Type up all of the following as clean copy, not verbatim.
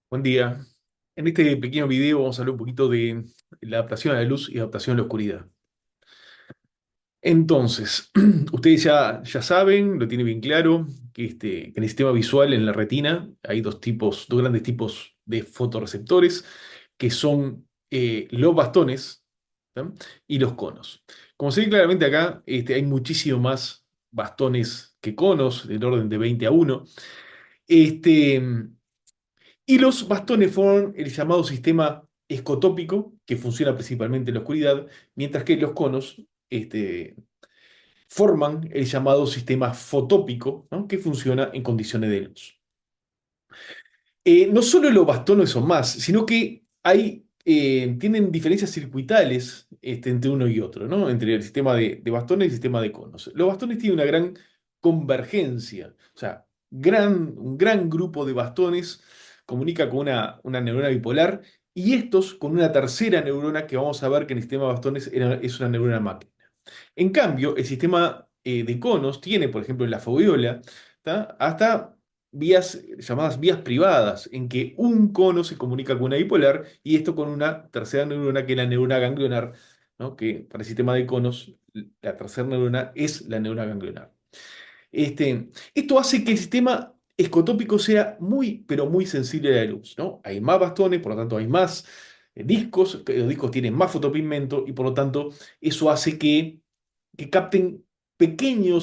Buen día. En este pequeño video vamos a hablar un poquito de la adaptación a la luz y adaptación a la oscuridad. Entonces, ustedes ya saben, lo tienen bien claro, que en el sistema visual, en la retina, hay dos grandes tipos de fotorreceptores, que son los bastones, ¿tá? Y los conos. Como se ve claramente acá, hay muchísimo más bastones que conos, del orden de 20 a uno. Este, Y los bastones forman el llamado sistema escotópico, que funciona principalmente en la oscuridad, mientras que los conos forman el llamado sistema fotópico, ¿no? Que funciona en condiciones de luz. No solo los bastones son más, sino que tienen diferencias circuitales entre uno y otro, ¿no? Entre el sistema de bastones y el sistema de conos. Los bastones tienen una gran convergencia, o sea, un gran grupo de bastones comunica con una neurona bipolar y estos con una tercera neurona que vamos a ver que en el sistema de bastones es una neurona máquina. En cambio, el sistema de conos tiene, por ejemplo, en la foveola, ¿tá? Hasta vías llamadas vías privadas, en que un cono se comunica con una bipolar y esto con una tercera neurona que es la neurona ganglionar, ¿no? Que para el sistema de conos la tercera neurona es la neurona ganglionar. Esto hace que el sistema escotópico sea muy, pero muy sensible a la luz, ¿no? Hay más bastones, por lo tanto hay más discos, que los discos tienen más fotopigmento y por lo tanto eso hace que capten pequeña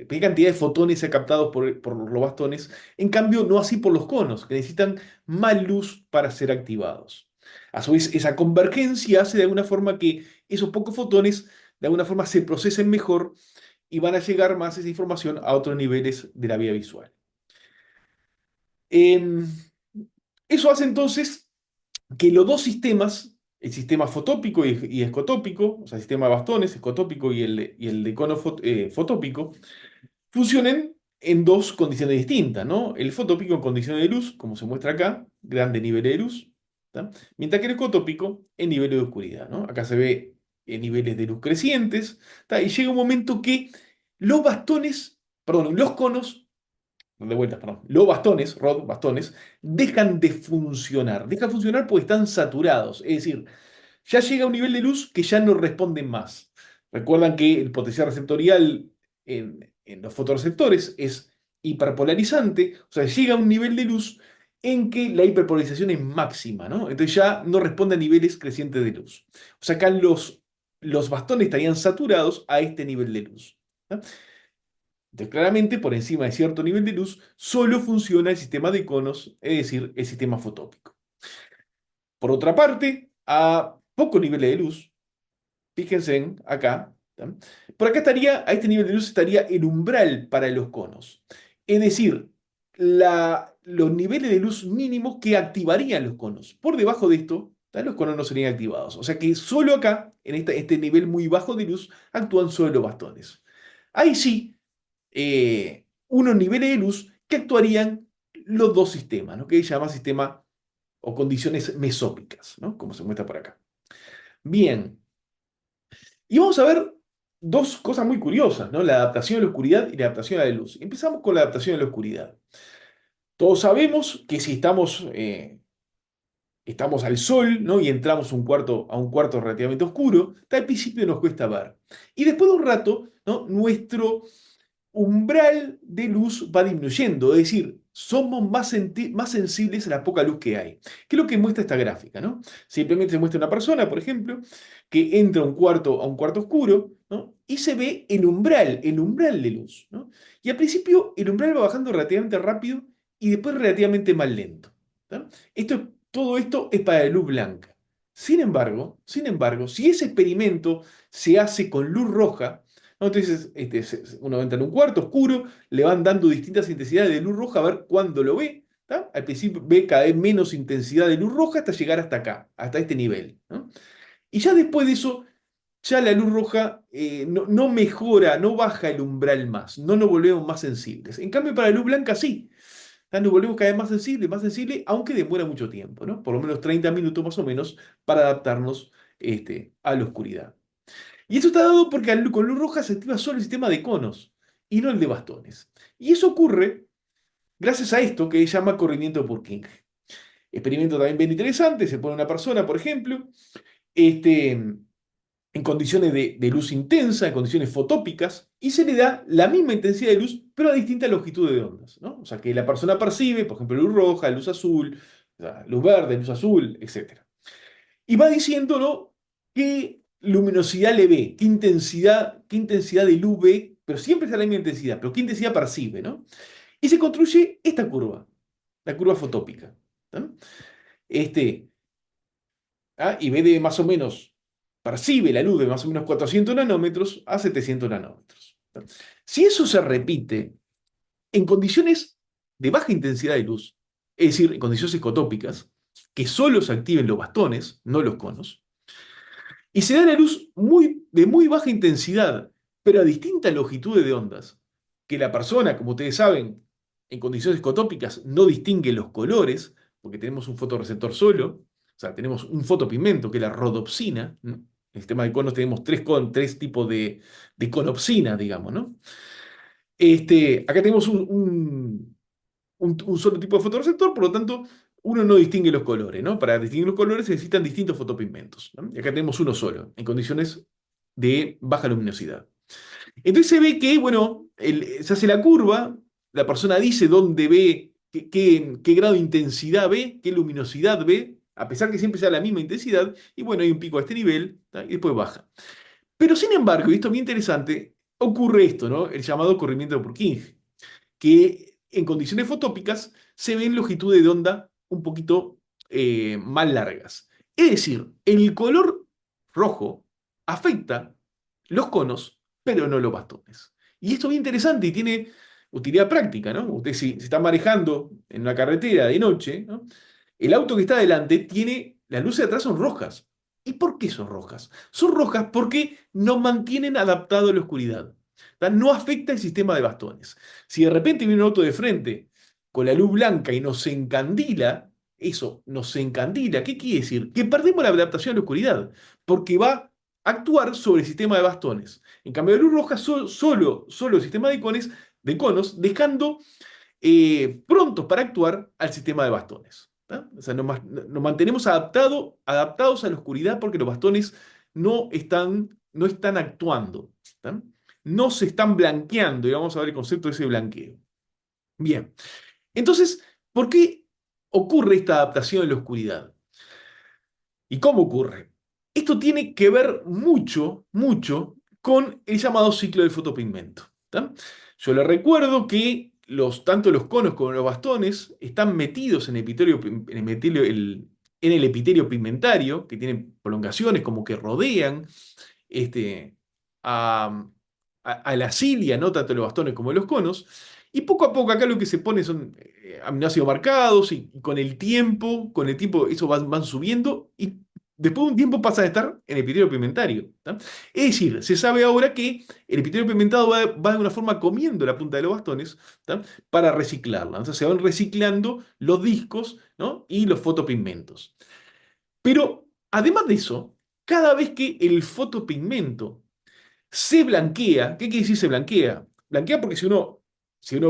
cantidad de fotones sea captados por los bastones, en cambio no así por los conos, que necesitan más luz para ser activados. A su vez, esa convergencia hace de alguna forma que esos pocos fotones de alguna forma se procesen mejor y van a llegar más esa información a otros niveles de la vía visual. Em, Eso hace entonces que los dos sistemas, el sistema fotópico y escotópico, o sea, el sistema de bastones, escotópico y el de cono fotópico, funcionen en dos condiciones distintas, ¿no? El fotópico en condiciones de luz, como se muestra acá, grande nivel de luz, ¿tá? Mientras que el escotópico en niveles de oscuridad, ¿no? Acá se ve en niveles de luz crecientes, ¿tá? Y llega un momento que los conos de vuelta, perdón, los bastones, dejan de funcionar. Dejan de funcionar porque están saturados. Es decir, ya llega un nivel de luz que ya no responden más. Recuerdan que el potencial receptorial en los fotorreceptores es hiperpolarizante, o sea, llega a un nivel de luz en que la hiperpolarización es máxima, ¿no? Entonces ya no responde a niveles crecientes de luz. O sea, acá los bastones estarían saturados a este nivel de luz, ¿no? Entonces, claramente, por encima de cierto nivel de luz, solo funciona el sistema de conos, es decir, el sistema fotópico. Por otra parte, a pocos niveles de luz, fíjense acá, ¿tá? Por acá estaría, a este nivel de luz estaría el umbral para los conos. Es decir, los niveles de luz mínimos que activarían los conos. Por debajo de esto, ¿tá? Los conos no serían activados. O sea que solo acá, en este nivel muy bajo de luz, actúan solo los bastones. Ahí sí unos niveles de luz que actuarían los dos sistemas, ¿no? Que se llama sistema o condiciones mesópicas, ¿no? Como se muestra por acá. Bien, y vamos a ver dos cosas muy curiosas, ¿no? La adaptación a la oscuridad y la adaptación a la luz. Empezamos con la adaptación a la oscuridad. Todos sabemos que si estamos al sol, ¿no? Y entramos a un cuarto relativamente oscuro, al principio nos cuesta ver. Y después de un rato, ¿no? Nuestro umbral de luz va disminuyendo, es decir, somos más sensibles a la poca luz que hay. ¿Qué es lo que muestra esta gráfica, ¿no? Simplemente se muestra una persona, por ejemplo, que entra a un cuarto oscuro, ¿no? Y se ve el umbral de luz, ¿no? Y al principio el umbral va bajando relativamente rápido y después relativamente más lento, ¿tá? Todo esto es para la luz blanca. Sin embargo, si ese experimento se hace con luz roja, ¿no? Entonces, uno entra en un cuarto oscuro, le van dando distintas intensidades de luz roja a ver cuándo lo ve. ¿Tá? Al principio ve cada vez menos intensidad de luz roja hasta llegar hasta acá, hasta este nivel, ¿no? Y ya después de eso, ya la luz roja no mejora, no baja el umbral más, no nos volvemos más sensibles. En cambio, para la luz blanca sí. ¿Tá? Nos volvemos cada vez más sensibles, aunque demora mucho tiempo, ¿no? Por lo menos 30 minutos más o menos para adaptarnos a la oscuridad. Y eso está dado porque con luz roja se activa solo el sistema de conos y no el de bastones. Y eso ocurre gracias a esto que se llama corrimiento de Purkinje. Experimento también bien interesante, se pone una persona, por ejemplo, en condiciones de luz intensa, en condiciones fotópicas, y se le da la misma intensidad de luz, pero a distintas longitudes de ondas, ¿no? O sea, que la persona percibe, por ejemplo, luz roja, luz azul, o sea, luz verde, luz azul, etc. Y va diciéndolo qué luminosidad le ve, qué intensidad de luz ve, pero siempre es a la misma intensidad, pero qué intensidad percibe, ¿no? Y se construye esta curva, la curva fotópica, ¿no? Este, y ve de más o menos, percibe la luz de más o menos 400 nanómetros a 700 nanómetros. ¿No? Si eso se repite en condiciones de baja intensidad de luz, es decir, en condiciones escotópicas, que solo se activen los bastones, no los conos, y se da la luz de muy baja intensidad, pero a distintas longitudes de ondas, que la persona, como ustedes saben, en condiciones escotópicas no distingue los colores, porque tenemos un fotorreceptor solo, o sea, tenemos un fotopigmento, que es la rodopsina. ¿No? En el sistema de conos tenemos tres tipos de conopsina, digamos, ¿no? Acá tenemos un solo tipo de fotorreceptor, por lo tanto, uno no distingue los colores, ¿no? Para distinguir los colores se necesitan distintos fotopigmentos, ¿no? Y acá tenemos uno solo, en condiciones de baja luminosidad. Entonces se ve que, bueno, se hace la curva, la persona dice dónde ve, qué grado de intensidad ve, qué luminosidad ve, a pesar que siempre sea la misma intensidad, y bueno, hay un pico a este nivel, ¿tá? Y después baja. Pero sin embargo, y esto es muy interesante, ocurre esto, ¿no? El llamado corrimiento de Purkinje, que en condiciones fotópicas se ven longitudes de onda un poquito más largas. Es decir, el color rojo afecta los conos, pero no los bastones. Y esto es bien interesante y tiene utilidad práctica, ¿no? Usted si se está manejando en una carretera de noche, ¿no? El auto que está adelante tiene, las luces de atrás son rojas. ¿Y por qué son rojas? Son rojas porque nos mantienen adaptados a la oscuridad. ¿Tá? No afecta el sistema de bastones. Si de repente viene un auto de frente con la luz blanca y nos encandila, eso nos encandila, ¿qué quiere decir? Que perdemos la adaptación a la oscuridad, porque va a actuar sobre el sistema de bastones. En cambio, la luz roja solo el sistema de conos, dejando prontos para actuar al sistema de bastones. ¿Tá? O sea, nos mantenemos adaptados a la oscuridad porque los bastones no están actuando. ¿Tá? No se están blanqueando, y vamos a ver el concepto de ese blanqueo. Bien, entonces, ¿por qué ocurre esta adaptación en la oscuridad? ¿Y cómo ocurre? Esto tiene que ver mucho con el llamado ciclo del fotopigmento. ¿Tá? Yo le recuerdo que tanto los conos como los bastones están metidos en el epitelio pigmentario, que tienen prolongaciones como que rodean este, a, a la cilia, ¿no? Tanto los bastones como los conos. Y poco a poco acá lo que se pone son aminoácidos marcados y con el tiempo eso van subiendo y después de un tiempo pasa a estar en el epitelio pigmentario. ¿Tá? Es decir, se sabe ahora que el epitelio pigmentado va de una forma comiendo la punta de los bastones, ¿tá? Para reciclarla. Entonces se van reciclando los discos, ¿no? Y los fotopigmentos. Pero además de eso, cada vez que el fotopigmento se blanquea, ¿qué quiere decir se blanquea? Blanquea porque si uno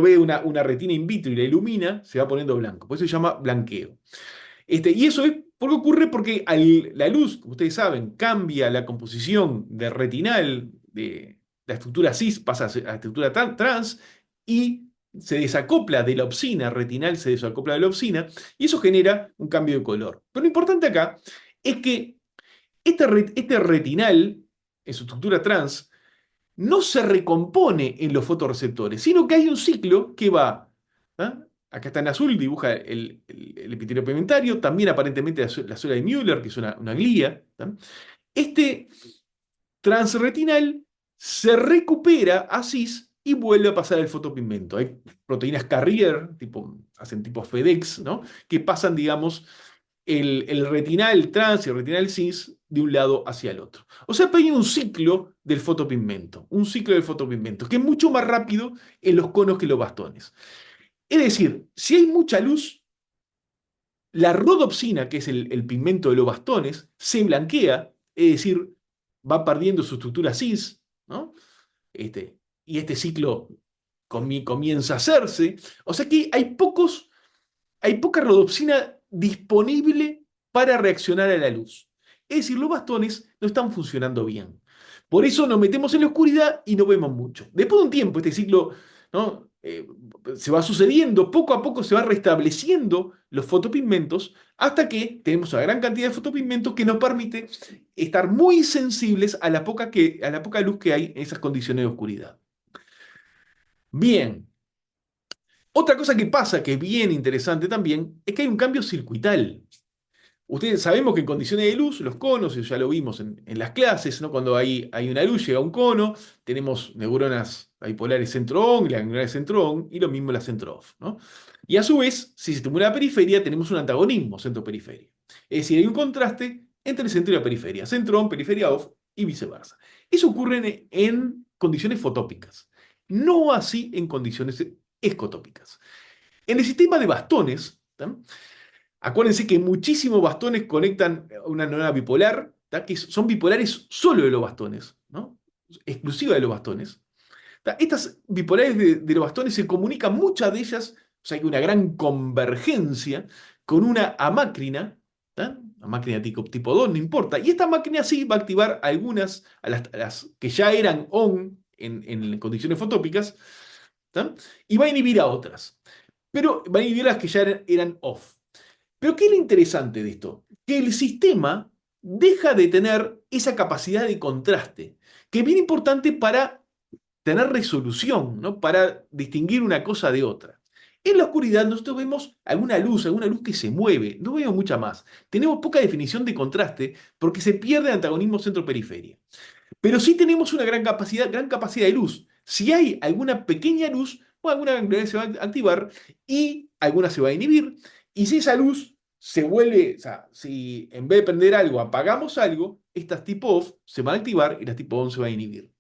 ve una retina in vitro y la ilumina, se va poniendo blanco. Por eso se llama blanqueo. Y eso es porque ocurre porque la luz, como ustedes saben, cambia la composición de retinal de la estructura cis, pasa a la estructura trans y se desacopla de la opsina, retinal se desacopla de la opsina, y eso genera un cambio de color. Pero lo importante acá es que este retinal, en su estructura trans, no se recompone en los fotorreceptores, sino que hay un ciclo que va. ¿Ah? Acá está en azul, dibuja el epitelio pigmentario, también aparentemente la suela de Müller, que es una glía. ¿Tá? Este transretinal se recupera a cis y vuelve a pasar el fotopigmento. Hay proteínas carrier, hacen tipo FedEx, ¿no? Que pasan, digamos, el retinal trans y el retinal cis de un lado hacia el otro. O sea, hay un ciclo del fotopigmento, que es mucho más rápido en los conos que los bastones. Es decir, si hay mucha luz, la rodopsina, que es el pigmento de los bastones, se blanquea, es decir, va perdiendo su estructura cis, ¿no? Y este ciclo comienza a hacerse. O sea que hay poca rodopsina disponible para reaccionar a la luz. Es decir, los bastones no están funcionando bien. Por eso nos metemos en la oscuridad y no vemos mucho. Después de un tiempo, este ciclo, ¿no? Se va sucediendo, poco a poco se va restableciendo los fotopigmentos hasta que tenemos una gran cantidad de fotopigmentos que nos permite estar muy sensibles a la poca luz que hay en esas condiciones de oscuridad. Bien, otra cosa que pasa, que es bien interesante también, es que hay un cambio circuital. Ustedes sabemos que en condiciones de luz, los conos, eso ya lo vimos en las clases, ¿no? Cuando hay una luz, llega un cono, tenemos neuronas bipolares centro-on y las ganglionares centro-on, y lo mismo las centro-off, ¿no? Y a su vez, si se estimula la periferia, tenemos un antagonismo centro-periferia. Es decir, hay un contraste entre el centro y la periferia, centro-on, periferia off, y viceversa. Eso ocurre en condiciones fotópicas, no así en condiciones escotópicas. En el sistema de bastones, ¿tá? Acuérdense que muchísimos bastones conectan a una neurona bipolar, ¿tá? Que son bipolares solo de los bastones, ¿no? Exclusiva de los bastones. ¿Tá? Estas bipolares de los bastones se comunican, muchas de ellas, o sea, hay una gran convergencia con una amácrina, ¿tá? Amácrina tipo 2, no importa. Y esta máquina sí va a activar algunas, a las que ya eran on en condiciones fotópicas, ¿tá? Y va a inhibir a otras. Pero va a inhibir a las que ya eran off. Pero ¿qué es lo interesante de esto? Que el sistema deja de tener esa capacidad de contraste, que es bien importante para tener resolución, ¿no? Para distinguir una cosa de otra. En la oscuridad nosotros vemos alguna luz que se mueve, no vemos mucha más. Tenemos poca definición de contraste porque se pierde el antagonismo centro-periferia. Pero sí tenemos una gran capacidad de luz. Si hay alguna pequeña luz, o alguna ganglionar se va a activar y alguna se va a inhibir. Y si esa luz se vuelve, o sea, si en vez de prender algo apagamos algo, estas tipo off se van a activar y las tipo on se van a inhibir.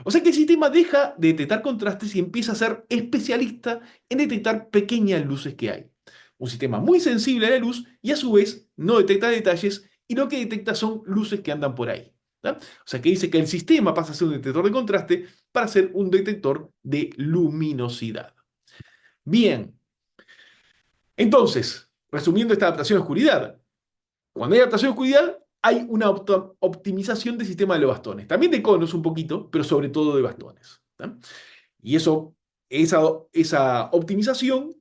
O sea que el sistema deja de detectar contrastes y empieza a ser especialista en detectar pequeñas luces que hay. Un sistema muy sensible a la luz y a su vez no detecta detalles y lo que detecta son luces que andan por ahí. ¿Tá? O sea que dice que el sistema pasa a ser un detector de contraste para ser un detector de luminosidad. Bien, entonces, resumiendo esta adaptación a oscuridad, cuando hay adaptación a oscuridad, hay una optimización del sistema de los bastones. También de conos un poquito, pero sobre todo de bastones. ¿Tá? Y esa optimización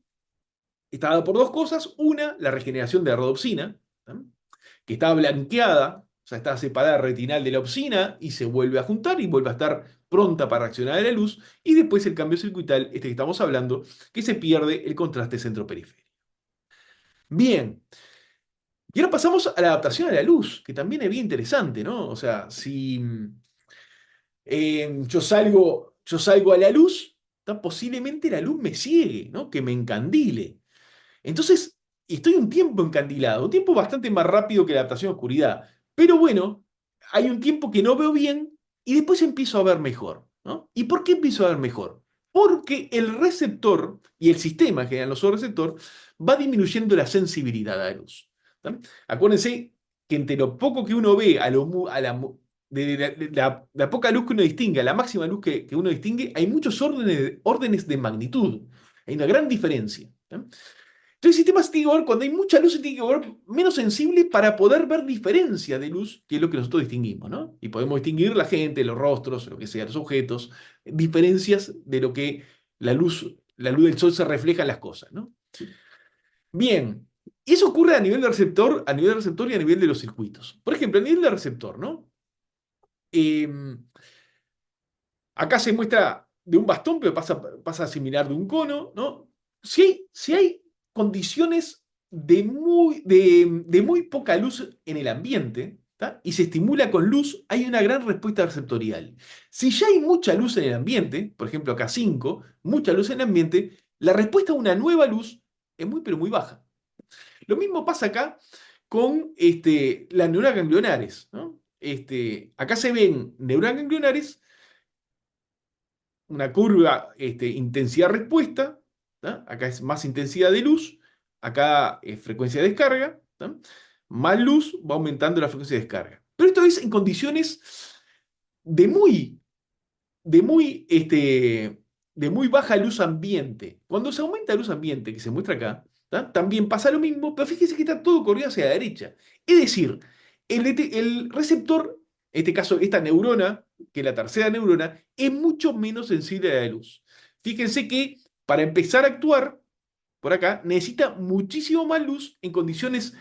está dada por dos cosas. Una, la regeneración de la rodopsina, ¿tá? Que está blanqueada, o sea, está separada retinal de la opsina y se vuelve a juntar y vuelve a estar pronta para reaccionar a la luz. Y después el cambio circuital, este que estamos hablando, que se pierde el contraste centro-periférico. Bien, y ahora pasamos a la adaptación a la luz, que también es bien interesante, ¿no? O sea, si yo salgo a la luz, posiblemente la luz me ciegue, ¿no? Que me encandile. Entonces, estoy un tiempo encandilado, un tiempo bastante más rápido que la adaptación a oscuridad. Pero bueno, hay un tiempo que no veo bien y después empiezo a ver mejor, ¿no? ¿Y por qué empiezo a ver mejor? Porque el receptor y el sistema en general, no solo receptor, va disminuyendo la sensibilidad a la luz. ¿Tá? Acuérdense que entre lo poco que uno ve a, lo, a la, de la poca luz que uno distingue a la máxima luz que uno distingue, hay muchos órdenes de magnitud. Hay una gran diferencia. ¿Tá? Entonces el sistema se tiene que volver, cuando hay mucha luz, se tiene que volver menos sensible para poder ver diferencia de luz, que es lo que nosotros distinguimos, ¿no? Y podemos distinguir la gente, los rostros, lo que sea, los objetos, diferencias de lo que la luz del sol se refleja en las cosas, ¿no? Bien, y eso ocurre a nivel de receptor, a nivel de receptor y a nivel de los circuitos. Por ejemplo, a nivel de receptor, ¿no? Acá se muestra de un bastón, pero pasa a similar de un cono, ¿no? Si hay condiciones de muy poca luz en el ambiente, ¿tá? Y se estimula con luz, hay una gran respuesta receptorial. Si ya hay mucha luz en el ambiente, por ejemplo acá 5, mucha luz en el ambiente, la respuesta a una nueva luz es muy, pero muy baja. Lo mismo pasa acá con las neuronas ganglionares, ¿no? Acá se ven neuronas ganglionares, una curva intensidad-respuesta, acá es más intensidad de luz, acá es frecuencia de descarga, ¿tá? Más luz va aumentando la frecuencia de descarga. Pero esto es en condiciones de muy, de muy, de muy baja luz ambiente. Cuando se aumenta la luz ambiente, que se muestra acá, ¿tá? También pasa lo mismo, pero fíjese que está todo corrido hacia la derecha. Es decir, el receptor, en este caso esta neurona, que es la tercera neurona, es mucho menos sensible a la luz. Fíjense que para empezar a actuar, por acá, necesita muchísimo más luz en condiciones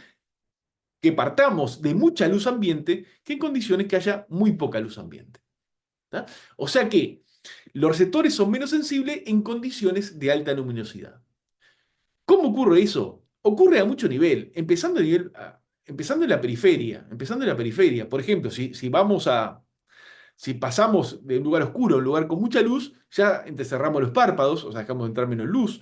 que partamos de mucha luz ambiente que en condiciones que haya muy poca luz ambiente. ¿Tá? O sea que los receptores son menos sensibles en condiciones de alta luminosidad. ¿Cómo ocurre eso? Ocurre a mucho nivel, empezando en la periferia, empezando en la periferia. Por ejemplo, si pasamos de un lugar oscuro a un lugar con mucha luz, ya entrecerramos los párpados, o sea, dejamos de entrar menos luz.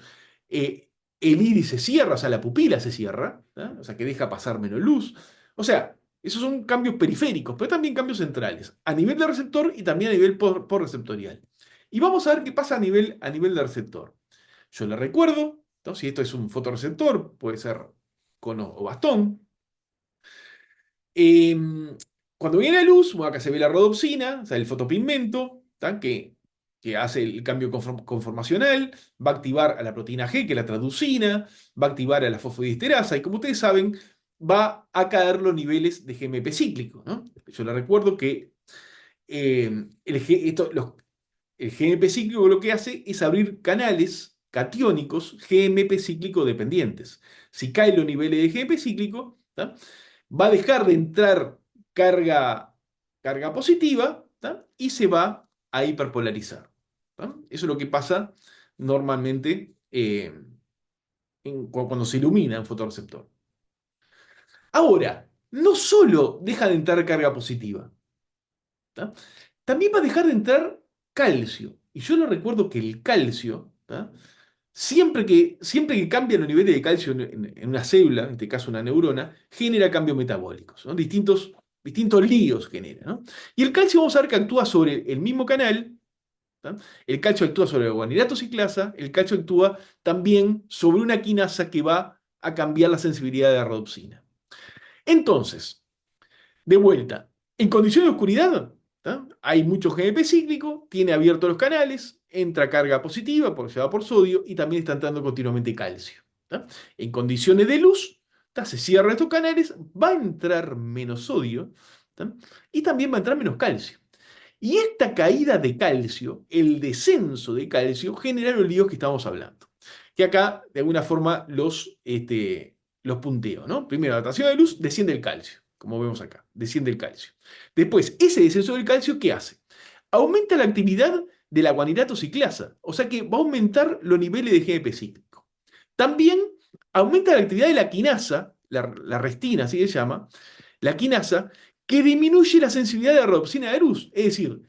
El iris se cierra, o sea, la pupila se cierra, ¿tá? O sea, que deja pasar menos luz. O sea, esos son cambios periféricos, pero también cambios centrales, a nivel de receptor y también a nivel por receptorial. Y vamos a ver qué pasa a nivel de receptor. Yo le recuerdo, ¿no? Si esto es un fotorreceptor, puede ser cono o bastón. Eh, Cuando viene la luz, bueno, acá se ve la rodopsina, o sea, el fotopigmento, ¿tá? Que hace el cambio conformacional, va a activar a la proteína G, que es la traducina, va a activar a la fosfodiesterasa, y como ustedes saben, va a caer los niveles de GMP cíclico, ¿no? Yo les recuerdo que el GMP cíclico lo que hace es abrir canales catiónicos GMP cíclico dependientes. Si caen los niveles de GMP cíclico, ¿tá? Va a dejar de entrar carga, carga positiva, ¿tá? Y se va a hiperpolarizar. ¿Tá? Eso es lo que pasa normalmente cuando se ilumina un fotorreceptor. Ahora, no solo deja de entrar carga positiva, ¿tá? También va a dejar de entrar calcio. Y yo le recuerdo que el calcio, ¿tá? Siempre que cambian los niveles de calcio en una célula, en este caso una neurona, genera cambios metabólicos, ¿no? Distintos líos genera, ¿no? Y el calcio vamos a ver que actúa sobre el mismo canal, ¿tá? El calcio actúa sobre la guanidulato ciclasa, el calcio actúa también sobre una quinasa que va a cambiar la sensibilidad de la rodopsina. Entonces, de vuelta, en condiciones de oscuridad, ¿tá? Hay mucho GMP cíclico, tiene abiertos los canales, entra carga positiva porque se va por sodio y también está entrando continuamente calcio. ¿Tá? En condiciones de luz, ¿tá? Se cierran estos canales, va a entrar menos sodio, ¿tá? Y también va a entrar menos calcio. Y esta caída de calcio, el descenso de calcio, genera los líos que estamos hablando. Que acá, de alguna forma, los punteo, ¿no? Primero, adaptación de luz, desciende el calcio, como vemos acá, desciende el calcio. Después, ese descenso del calcio, ¿qué hace? Aumenta la actividad de la guanidulato ciclasa, o sea que va a aumentar los niveles de GMP cíclico. También aumenta la actividad de la quinasa, la restina, así se llama, la quinasa, que disminuye la sensibilidad de la rodopsina de luz. Es decir,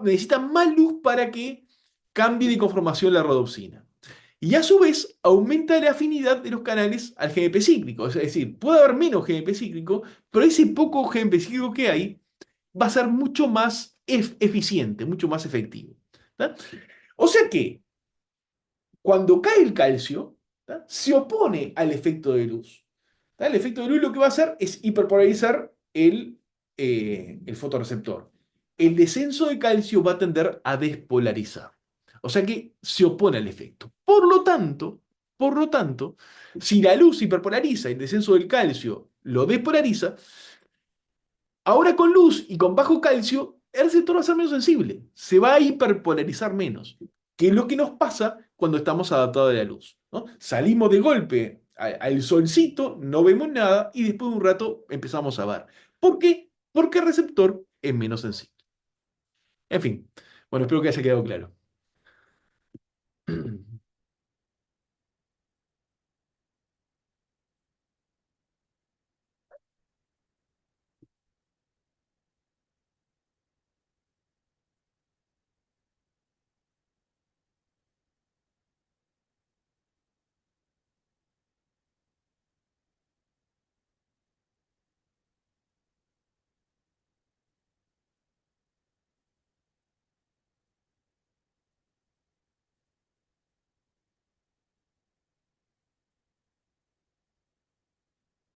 necesita más luz para que cambie de conformación la rodopsina. Y a su vez aumenta la afinidad de los canales al GMP cíclico. Es decir, puede haber menos GMP cíclico, pero ese poco GMP cíclico que hay va a ser mucho más eficiente, mucho más efectivo. ¿Tá? O sea que cuando cae el calcio, ¿tá? Se opone al efecto de luz. ¿Tá? El efecto de luz lo que va a hacer es hiperpolarizar el fotorreceptor. El descenso de calcio va a tender a despolarizar. O sea que se opone al efecto. Por lo tanto, si la luz hiperpolariza y el descenso del calcio lo despolariza, ahora con luz y con bajo calcio, el receptor va a ser menos sensible. Se va a hiperpolarizar menos. Que es lo que nos pasa cuando estamos adaptados a la luz, ¿no? Salimos de golpe al solcito, no vemos nada y después de un rato empezamos a ver. ¿Por qué? Porque el receptor es menos sensible. En fin, bueno, espero que haya quedado claro.